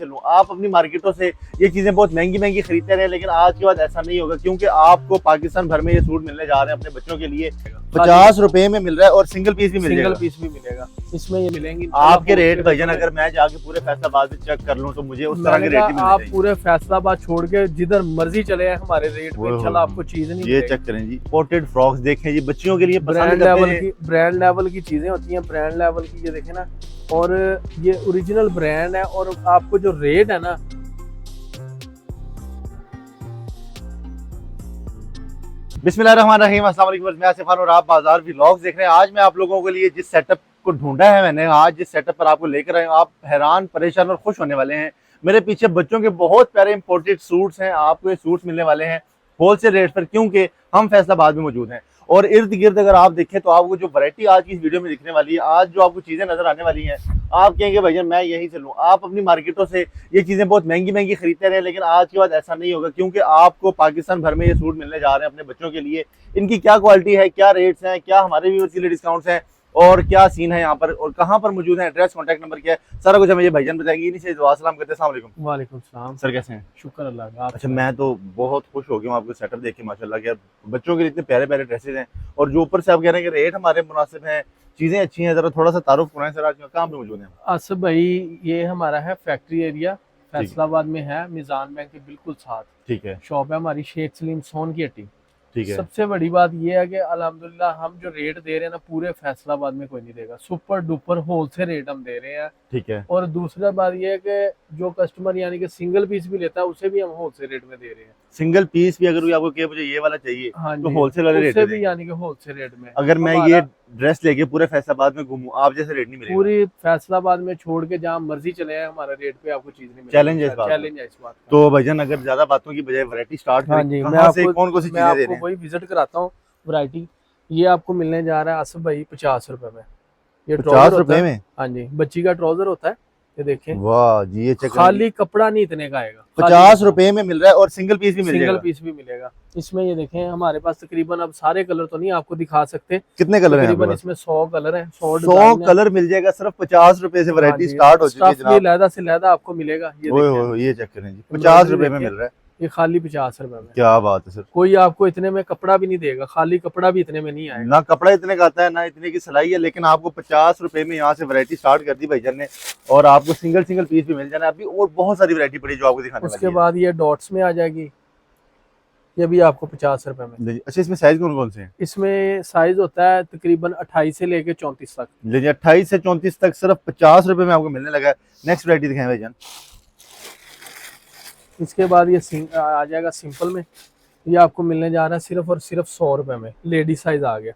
चलूं, आप अपनी मार्केटों से ये चीजें बहुत महंगी महंगी खरीदते रहे, लेकिन आज के बाद ऐसा नहीं होगा, क्योंकि आपको पाकिस्तान भर में ये सूट मिलने जा रहे हैं अपने बच्चों के लिए 50 रुपए में मिल रहा है और सिंगल पीस भी मिलेगा। इसमें ये मिलेंगी आपके रेट भाईजान। अगर मैं जाके पूरे फैसलाबाद से चेक कर लूं तो मुझे उस तरह के रेट ही आप पूरे फैसलाबाद छोड़ के जिधर मर्जी चले जाए हमारे रेट पे इंशाल्लाह आपको चीज नहीं ये चेक करें जी। इंपोर्टेड फ्रॉक्स देखें जी, बच्चियों के लिए ब्रांड लेवल की चीजें होती हैं, ब्रांड लेवल की ये देखें ना, और ये ओरिजिनल ब्रांड है और आपको जो रेट है ना, बिस्मिल्लाहिर्रहमानिर्रहीम, अस्सलाम वालेकुम। मैं आसिफ खान और आप बाजार व्लॉग्स देख रहे हैं। आज मैं आप लोगों के लिए जिस सेटअप को ढूंढा है मैंने, आज जिस सेटअप पर आपको लेकर आए, आप हैरान परेशान और खुश होने वाले हैं। मेरे पीछे बच्चों के बहुत प्यारे इंपोर्टेड सूट्स हैं। आपको ये सूट्स मिलने वाले हैं होलसेल रेट पर, क्योंकि हम फैसलाबाद में मौजूद हैं। और इर्द गिर्द अगर आप देखें तो आपको जो वैरायटी आज की इस वीडियो में दिखने वाली है, आज जो आपको चीजें नजर आने वाली हैं, आप कहेंगे भैया मैं यहीं से लूं। आप अपनी मार्केटों से ये चीजें बहुत महंगी महंगी खरीदते रहे, लेकिन आज के बाद ऐसा नहीं होगा, क्योंकि आपको पाकिस्तान भर में ये सूट मिलने जा रहे हैं अपने बच्चों के लिए। इनकी क्या क्वालिटी है, क्या रेट्स हैं, क्या हमारे व्यूअर्स के लिए डिस्काउंट्स हैं और क्या सीन है यहाँ पर और कहाँ पर मौजूद है, एड्रेस कॉन्टैक्ट नंबर क्या है, सारा कुछ हमें ये भाईजान बताएंगे। इन्हीं से दुआ सलाम करते हैं। अस्सलाम वालेकुम। वालेकुम सलाम सर, कैसे हैं? शुक्र अल्लाह का। अच्छा, मैं तो बहुत खुश हो गया हूँ आपको सेटअप देख के, माशाल्लाह। क्या बच्चों के लिए इतने प्यारे प्यारे ड्रेसेस हैं और जो ऊपर से आप कह रहे हैं कि रेट हमारे मुनासिब हैं, चीजें अच्छी हैं। जरा थोड़ा सा तारुफ कराएं सर, आज कहाँ पे मौजूद हैं? आसिफ भाई, ये हमारा है फैक्ट्री एरिया, फैसलाबाद में है, मिजान बैंक के बिल्कुल साथ। ठीक है। शॉप है हमारी शेख सलीम सोन की हट्टी। ठीक है। सबसे बड़ी बात यह है कि अल्हम्दुलिल्लाह हम जो रेट दे रहे हैं ना, पूरे फैसलाबाद में कोई नहीं देगा। सुपर डुपर होलसेल रेट हम दे रहे हैं। ठीक है। और दूसरा बात यह है कि जो कस्टमर यानी कि सिंगल पीस भी लेता है उसे भी हम होलसेल रेट में दे रहे हैं। सिंगल पीस भी अगर आपको कहे मुझे ये वाला चाहिए, हाँ तो होलसेल वाले रेट भी यानी कि होलसेल रेट में। अगर मैं ये ड्रेस लेके पूरे फैसलाबाद में घूमूं, आप जैसे रेट नहीं मिलेगा। पूरी फैसलाबाद में छोड़ के जहाँ मर्जी चले जाए, हमारा रेट पे आपको चीज नहीं मिलेगी। चैलेंज है इस बात। तो भाईजान, अगर ज्यादा बातों की बजाय वैरायटी स्टार्ट करें, कहां से कौन कौन सी चीजें दे रहे हैं? वही विजिट कराता हूँ। वैरायटी ये आपको मिलने जा रहा है आसिफ भाई 50 रुपए में। ये 50 रुपए में? हाँ जी, बच्ची का ट्राउजर होता है, ये देखें। वाह जी, ये चेक खाली कपड़ा नहीं इतने का आएगा, 50 रुपए में मिल रहा है और सिंगल पीस भी मिलेगा। इसमें ये देखें, हमारे पास तकरीबन, अब सारे कलर तो नहीं आपको दिखा सकते, कितने कलर हैं तकरीबन इसमें 100 कलर हैं। 100 कलर मिल जाएगा सिर्फ 50 रुपए से। वैरायटी स्टार्ट हो चुकी है जनाब, लहदा से लहदा आपको मिलेगा। ये चेक करें जी, 50 रुपए में मिल रहा है। ये खाली 50 रुपए में। क्या बात है सर। कोई आपको इतने में कपड़ा भी नहीं देगा, खाली कपड़ा भी इतने में नहीं आएगा। ना कपड़ा इतने का आता है, ना इतने की सिलाई है, लेकिन आपको 50 रुपए में यहाँ से वैरायटी स्टार्ट कर दी भाईजान ने, और आपको सिंगल सिंगल पीस भी मिल जाना है। अभी और बहुत सारी वैरायटी पड़ी जो आपको दिखाने वाली है। उसके बाद ये डॉट्स में आ जाएगी, ये भी आपको 50 रुपए में। अच्छा, इसमें साइज कौन कौन से हैं? इसमें साइज होता है तकरीबन 28 से लेके 34 तक। 28 से 34 तक सिर्फ 50 रुपए में आपको मिलने लगा है। नेक्स्ट वैरायटी दिखाएं भाईजान। इसके बाद ये आ जाएगा सिंपल में, ये आपको मिलने जा रहा है सिर्फ और सिर्फ 100 रुपए में। लेडीज साइज आ गया,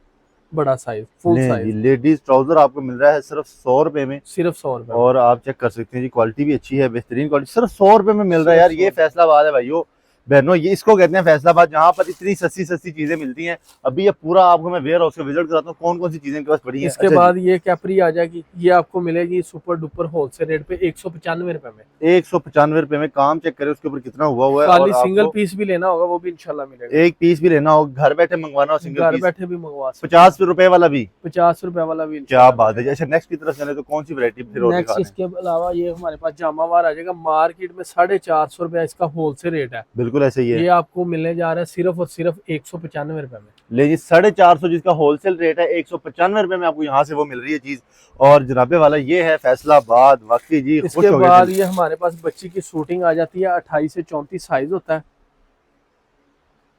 बड़ा size, full size ladies trouser आपको मिल रहा है सिर्फ 100 रुपए में। सिर्फ 100 रुपए। और आप चेक कर सकते हैं जी, क्वालिटी भी अच्छी है, बेहतरीन क्वालिटी, सिर्फ 100 रुपए में मिल रहा है यार। ये फैसलाबाद है भाइयों बहनों, ये इसको कहते हैं फैसलाबाद, जहाँ पर इतनी सस्ती सस्ती चीजें मिलती हैं। अभी ये पूरा आपको मैं वेयर हाउस का विजिट कराता हूँ, कौन कौन सी चीजें इनके पास पड़ी हैं। इसके बाद ये कैपरी आ जाएगी, ये आपको मिलेगी सुपर डुपर होलसेल रेट पे 195 रुपए में। 195 रुपए में। काम चेक करें उसके ऊपर कितना हुआ है। खाली सिंगल पीस भी लेना होगा वो भी इंशाल्लाह मिलेगा। एक पीस भी लेना हो, घर बैठे मंगवाना हो, सिंगल घर बैठे भी मंगवा, 50 रुपए वाला भी, 50 रुपए वाला भी। क्या बात है। अच्छा, नेक्स्ट की तरफ चले तो कौन सी वैरायटी फिर और नेक्स्ट इसके अलावा ये हमारे पास जामावार आ जाएगा। मार्केट में 450 रुपए इसका होलसेल रेट है। बिल्कुल ऐसे ही है। ये आपको मिलने जा रहा है सिर्फ और सिर्फ 195 रुपए में। ले जी, 450 जिसका होलसेल रेट है, 195 रुपए में आपको यहाँ से वो मिल रही है चीज। और जनाबे वाला ये है फैसलाबाद, वाकई जी खुश हो गए। इसके बाद ये हमारे पास बच्ची की शूटिंग आ जाती है, 28 से 34 साइज होता है।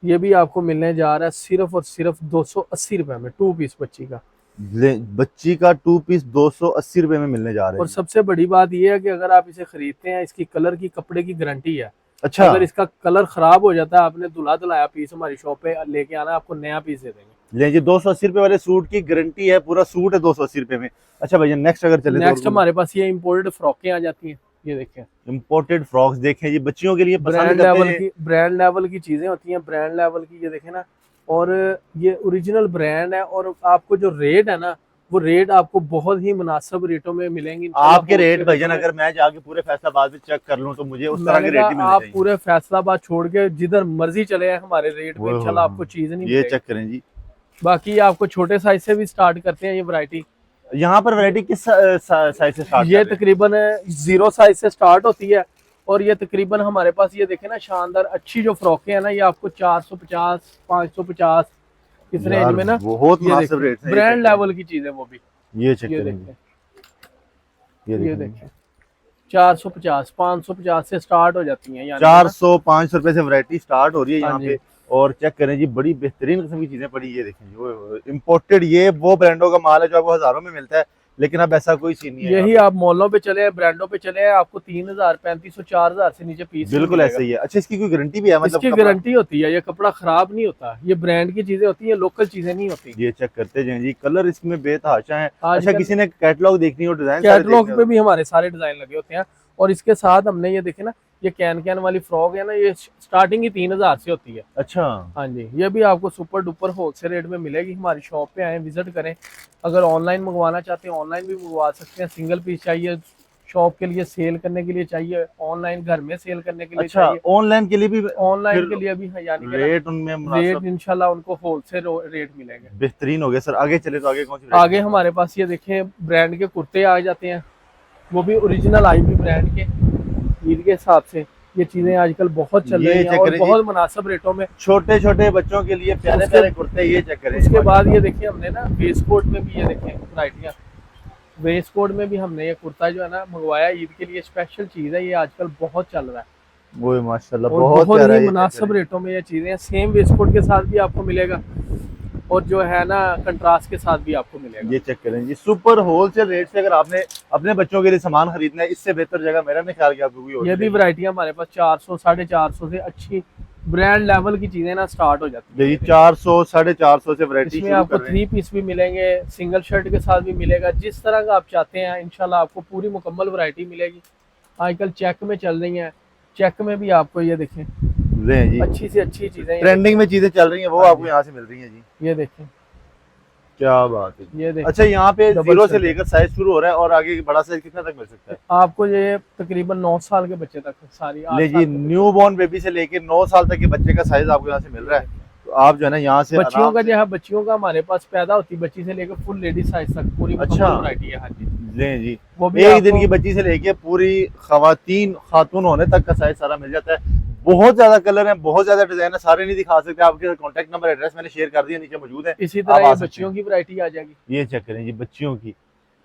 ये भी आपको मिलने जा रहा है सिर्फ और सिर्फ 280 रुपए में, 2 पीस बच्ची का। बच्ची का 2 पीस 280 रुपए में मिलने जा रहे हैं। और सबसे बड़ी बात ये है कि अगर आप इसे खरीदते हैं, इसकी कलर की कपड़े की गारंटी है। अच्छा, अगर इसका कलर खराब हो जाता है, आपने धुला धुलाया पीस हमारी शॉप पे लेके आना, आपको नया पीस दे देंगे। ले जी, 280 रुपए वाले सूट की गारंटी है, पूरा सूट है 280 रुपए में। अच्छा भैया, नेक्स्ट अगर चले नेक्स्ट हमारे पास ये इम्पोर्टेड फ्रॉकें आ जाती हैं, ये देखें। इम्पोर्टेड फ्रॉक्स देखें जी, बच्चियों के लिए ब्रांड लेवल की चीजें होती हैं, ब्रांड लेवल की, ये देखें ना। और ये ओरिजिनल ब्रांड है और आपको जो रेट है ना, वो रेट आपको बहुत ही मुनासिब रेटों में मिलेंगे। आपके रेट भाईजान, अगर मैं जाके पूरे फैसलाबाद में चेक कर लूं तो मुझे उस तरह के रेट ही मिलने आप पूरे फैसलाबाद छोड़ के जिधर मर्जी चले जाए, हमारे रेट पे इंशाल्लाह आपको चीज नहीं ये चेक करें जी। बाकी आपको छोटे साइज से भी स्टार्ट करते हैं ये वैरायटी। यहाँ पर वैरायटी किस साइज से स्टार्ट? ये तकरीबन 0 साइज से स्टार्ट होती है और ये तकरीबन हमारे पास ये देखें ना शानदार अच्छी जो फ्रॉकें हैं ना, ये आपको 450 550 इस रेंज यार में ना, बहुत ये मुनासिब देखें रेट है, ब्रांड लेवल की चीज है वो भी। ये चेक ये करें देखें, ये ये देखें देखें 450 550 से स्टार्ट हो जाती हैं, यानी कि ना। 400-500 रुपए से वैरायटी स्टार्ट हो रही है हाँ यहाँ जी, पे। और चेक करें जी, बड़ी बेहतरीन किस्म की चीजें पड़ी, ये देखें जी, इम्पोर्टेड, ये वो ब्रांडों का माल है जो आपको हजारों में मिलता है, लेकिन अब ऐसा कोई सीन नहीं है यहाँ यही पे। आप मॉलों पे चले, ब्रांडों पे चले, आपको 3000 3500 4000 से नीचे पीस नहीं बिल्कुल मिलेगा। ऐसा ही है। अच्छा, इसकी कोई गारंटी भी है, मतलब इसकी कपड़ा? गारंटी होती है, ये कपड़ा खराब नहीं होता, ये ब्रांड की चीजें होती है, लोकल चीजें नहीं होती। ये चेक करते जाएं जी, कलर इसमें बेतहाशा है। अच्छा, आजकल किसी ने कैटलॉग देखनी हो, डिजाइन सारे देखने कैटलॉग पे हो? भी हमारे सारे डिजाइन लगे होते हैं। और इसके साथ हमने ये देखे ना, ये कैन वाली फ्रॉक है ना, ये स्टार्टिंग ही 3000 से होती है। अच्छा, हाँ जी, ये भी आपको सुपर डुपर होलसेल रेट में मिलेगी। हमारी शॉप पे आए, विजिट करें। अगर ऑनलाइन मंगवाना चाहते हैं ऑनलाइन भी मंगवा सकते हैं। सिंगल पीस चाहिए शॉप के लिए, सेल करने के लिए चाहिए, ऑनलाइन घर में सेल करने के लिए अच्छा, चाहिए, ऑनलाइन के लिए भी ऑनलाइन फिर के लिए भी है, यानी कि ना रेट उनमें रेट मुनासिब इंशाल्लाह उनको होलसेल रेट मिलेंगे। बेहतरीन हो गया सर। आगे चले तो आगे कौन सी आगे वैरायटी? हमारे पास ये देखें ब्रांड के कुर्ते आ जाते हैं, वो भी ओरिजिनल आई भी ब्रांड के ईद के हिसाब से। ये चीजें आजकल बहुत चल ये रही हैं चेक और करें जी, बहुत मुनासिब रेटों में। छोटे छोटे बच्चों के लिए प्यारे उसके- प्यारे कुर्ते, ये चेक करें उसके बाद माशाल्लाह। ये देखिए हमने ना वेस्ट कोट में भी ये देखें वराइटियाँ। वेस्ट कोट में भी हमने ये कुर्ता जो है ना मंगवाया ईद के लिए, स्पेशल चीज है, ये आजकल बहुत चल रहा है वो माशाल्लाह और बहुत बहुत प्यारा ही है, ये चेक मुनासिब करें। रेटों में ये चीजें हैं। सेम वेस्ट कोट के साथ भी आपको मिलेगा और जो है ना कंट्रास्ट के साथ भी आपको मिलेगा। ये चेक करें जी, सुपर होलसेल रेट से अगर आपने अपने बच्चों के लिए सामान खरीदना है, इससे बेहतर जगह मेरा नहीं ख्याल कि आपको कोई और ये भी मिलेगी। वैरायटियां हमारे पास 400 450 से अच्छी ब्रांड लेवल की चीजें ना स्टार्ट हो जाती जी, है। 400-450 से वैरायटी इसमें शुरू आपको कर रहे 3 पीस भी मिलेंगे, सिंगल शर्ट के साथ भी मिलेगा, जिस तरह का आप चाहते हैं इंशाल्लाह आपको पूरी मुकम्मल वैरायटी मिलेगी। आजकल चेक में चल रही हैं, चेक में भी आपको ये देखें हैं जी, अच्छी से अच्छी चीजें ये ट्रेंडिंग में चीजें चल रही हैं, वो हाँ आपको जी। यहाँ से मिल रही हैं जी। ये देखें, क्या बात है जी। ये देखें अच्छा, यहाँ पे डबल जीरो से शर्ट। लेकर साइज शुरू हो रहा है, और आगे बड़ा साइज कितना तक मिल सकता है? आपको ये तकरीबन 9 साल के बच्चे तक सारी 8 ले साल जी, के बच्चे। न्यू बॉर्न बेबी से लेकर 9 साल तक के बच्चे का साइज आपको यहाँ से मिल रहा है। तो आप जो है ना यहाँ से बच्चियों आराम का से जो है, बच्चियों का हमारे पास पैदा होती बच्ची से लेकर फुल लेडीज साइज तक पूरी अच्छा। मुकम्मल वैरायटी है। हाँ जी, लें जी, वो भी एक दिन आपको की बच्ची से लेके पूरी खातून होने तक का साइज सारा मिल जाता है। बहुत ज्यादा कलर है, बहुत ज्यादा डिजाइन है, सारे नहीं दिखा सकते। आपके कॉन्टेक्ट नंबर एड्रेस मैंने शेयर कर दिया, नीचे मौजूद है, इसी आप तरह आ ये सकते बच्चियों हैं। की वैरायटी आ जाएगी। ये चेक करें जी, बच्चियों की,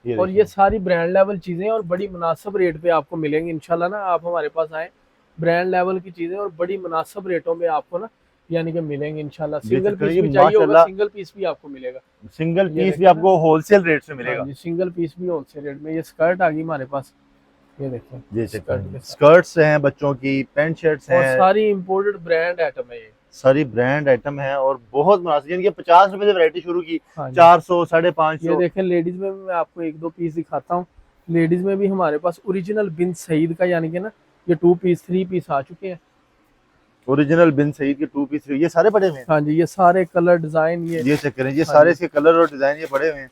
और देखिए। ये सारी ब्रांड लेवल चीजें और बड़ी मुनासिब रेट पे आपको मिलेंगी इंशाल्लाह ना। आप हमारे पास आए, ब्रांड लेवल की चीजें और बड़ी मुनासिब रेटों में आपको ना यानी कि मिलेंगे इंशाल्लाह। ये सिंगल चेक करें पीस जी, भी चाहिए होगा, माशाल्लाह सिंगल पीस भी आपको मिलेगा। सिंगल ये पीस भी देखें ना। आपको होलसेल रेट से मिलेगा। हाँ जी, सिंगल पीस भी होलसेल रेट में। ये स्कर्ट आ गई हमारे पास, ये देखें ये चेक स्कर्ट करें, के साथ। स्कर्ट्स हैं बच्चों की, पैंट शर्ट्स और हैं, सारी इम्पोर्टेड ब्रांड आइटम है ये। सारी ब्रांड आइटम है और बहुत मुनासिब। यानी कि 50 रुपए से वैरायटी शुरू की, हाँ जी, 400 ये 550। देखें लेडीज में भी मैं आपको 1 2 पीस दिखाता हूँ। लेडीज में भी हमारे पास ओरिजिनल बिन सईद का यानी कि ना ये 2 पीस 3 पीस आ चुके हैं। ओरिजिनल बिन सईद के 2 पीस, ये सारे पड़े हुए हैं। हाँ जी, ये सारे कलर डिजाइन ये चेक करें, ये हाँ सारे जी। इसके कलर और डिजाइन ये पड़े हुए हैं,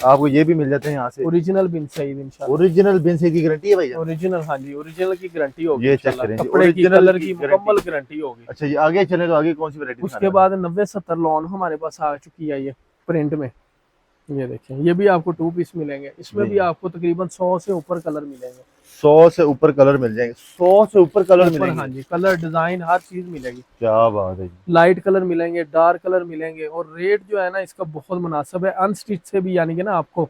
आपको ये भी मिल जाते हैं यहाँ से। ओरिजिनल बिन सईद इंशाल्लाह। ओरिजिनल बिन सईद की गारंटी है भैया? ओरिजिनल, हाँ जी, ओरिजिनल की गारंटी होगी ये चेक इंशाल्लाह। करें जी, कपड़े की, ओरिजिनल कलर की की गारंटी। मुकम्मल गारंटी होगी। अच्छा जी, आगे चले तो आगे कौन सी वैरायटी? उसके बाद 90-70 लॉन हमारे पास आ चुकी है ये प्रिंट में। ये देखें, ये भी आपको 2 पीस मिलेंगे। इसमें जी। भी आपको तकरीबन 100 से ऊपर कलर मिलेंगे। 100 से ऊपर कलर मिल जाएंगे, 100 से ऊपर कलर ऊपर, हाँ मिलेंगे। जी, कलर डिजाइन हर चीज मिलेगी। क्या बात है जी। लाइट कलर मिलेंगे, डार्क कलर मिलेंगे और रेट जो है ना इसका बहुत मुनासिब है। अनस्टिच से भी यानी कि ना आपको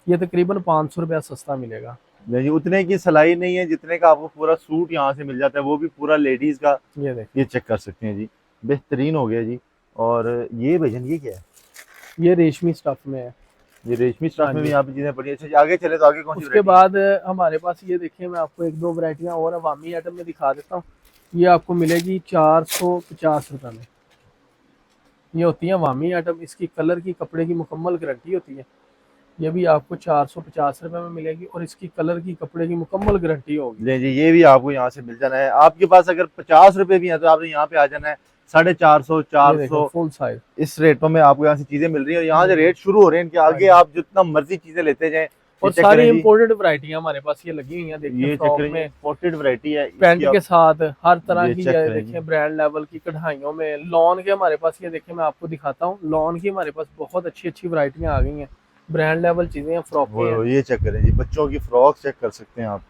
ये तकरीबन 500 रुपया सस्ता मिलेगा। नहीं, उतने की सिलाई नहीं है जितने का आपको पूरा सूट यहाँ से मिल जाता है, वो भी पूरा लेडीज का। ये देख, ये चेक कर सकते हैं जी, बेहतरीन हो गया जी। और ये भजन ये क्या है? ये रेशमी स्टफ में है। ये रेशमी स्टफ हाँ में भी जी। यहाँ पे चीजें पड़ी। अच्छा जी, आगे चले तो आगे कौन सी उसके वैरायटी? बाद हमारे पास ये देखिए, मैं आपको 1 2 वैरायटियाँ और अवामी आइटम में दिखा देता हूँ। ये आपको मिलेगी 450 रुपये में। ये होती है अवामी आइटम, इसकी कलर की, कपड़े की मुकम्मल गारंटी होती है। ये भी आपको 450 रुपये में मिलेगी और इसकी कलर की, कपड़े की मुकम्मल गारंटी होगी। ले जी, ये भी आपको यहाँ से मिल जाना है। आपके पास अगर 50 रुपए भी है तो आपने यहाँ पे आ जाना है। 450 400 फुल साइज इस रेटों में आपको यहाँ से चीजें मिल रही है, और यहाँ से रेट शुरू हो रहे हैं इनके। आगे आप जितना मर्जी चीजें लेते जाएं। और चेक सारी करें जी, इम्पोर्टेड वैरायटियां हमारे पास ये लगी हुई हैं। ये देखिए चेक फ्रॉक करें, में इंपोर्टेड वैरायटी है पैंट इसकी। के साथ हर तरह ये की, चेक ये करें जी। देखिए ब्रांड लेवल की कढ़ाइयों में। लॉन के हमारे पास ये देखिए, मैं आपको दिखाता हूँ, लॉन की हमारे पास बहुत अच्छी अच्छी वैरायटियां आ गई हैं। ब्रांड लेवल चीजें हैं, फ्रॉकें हैं। ये चेक करें जी, बच्चों की फ्रॉक चेक कर सकते हैं आप।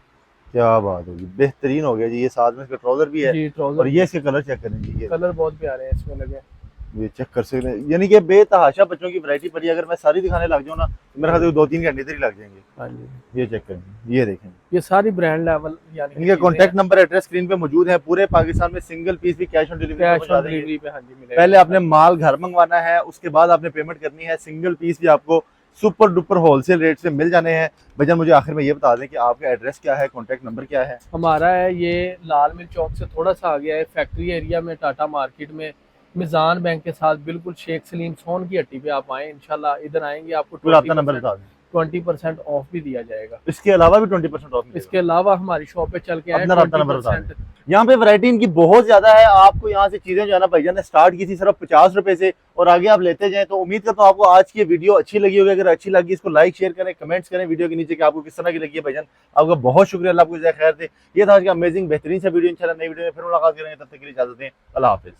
क्या बात होगी, बेहतरीन हो गया जी। ये साथ में इसका ट्राउजर भी है जी और ट्राउजर ये इसके कलर चेक करें जी, कलर बहुत प्यारे हैं इसमें लगे। ये चेक कर सकते हैं, यानी कि बेतहाशा बच्चों की वैरायटी पड़ी है। अगर मैं सारी दिखाने लग जाऊँ ना तो मेरे ख्याल से 2-3 घंटे इधर ही लग जाएंगे। हाँ जी, ये चेक करें, ये देखें, ये सारी ब्रांड लेवल यानी कि इनके चीज़ें कॉन्टैक्ट हैं। नंबर एड्रेस स्क्रीन पे मौजूद है। पूरे पाकिस्तान में सिंगल पीस भी कैश ऑन डिलीवरी कैश पहुंचा ऑन देंगे। डिलीवरी पे हाँ जी मिलेगा। पहले आपने माल घर मंगवाना है, उसके बाद आपने पेमेंट करनी है। सिंगल पीस भी आपको सुपर डुपर होलसेल रेट से मिल जाने हैं। भैया मुझे आखिर में ये बता दें कि आपका एड्रेस क्या है, कॉन्टैक्ट नंबर क्या है? हमारा है ये लाल मिल चौक से थोड़ा सा आ गया है, फैक्ट्री एरिया में, टाटा मार्केट में, मिजान बैंक के साथ बिल्कुल शेख सलीम सोन की हट्टी पे आप आए, इंशाल्लाह इधर आएंगे आपको पूरा अपना नंबर बता दें। 20% ऑफ भी दिया जाएगा। इसके अलावा भी 20% ऑफ मिलेगा। इसके अलावा हमारी शॉप पे चल के आए, अपना राब्ता नंबर बता 20%। यहाँ पे वैरायटी इनकी बहुत ज्यादा है। आपको यहाँ से चीजें जो है ना भाईजान ने स्टार्ट की थी सिर्फ 50 रुपए से और आगे आप लेते जाएं। तो उम्मीद करता हूँ आपको आज की वीडियो अच्छी लगी होगी। अगर अच्छी लगी इसको लाइक शेयर करें, कमेंट्स करें वीडियो के नीचे कि आपको किस तरह की लगी है। भाईजान आपका बहुत शुक्रिया, अल्लाह आपको जज़ाए खैर दे। ये था आज का अमेजिंग बेहतरीन सा वीडियो। इंशाल्लाह नई वीडियो में फिर मुलाकात करेंगे, तब तक के लिए इजाजत दें, अल्लाह हाफिज।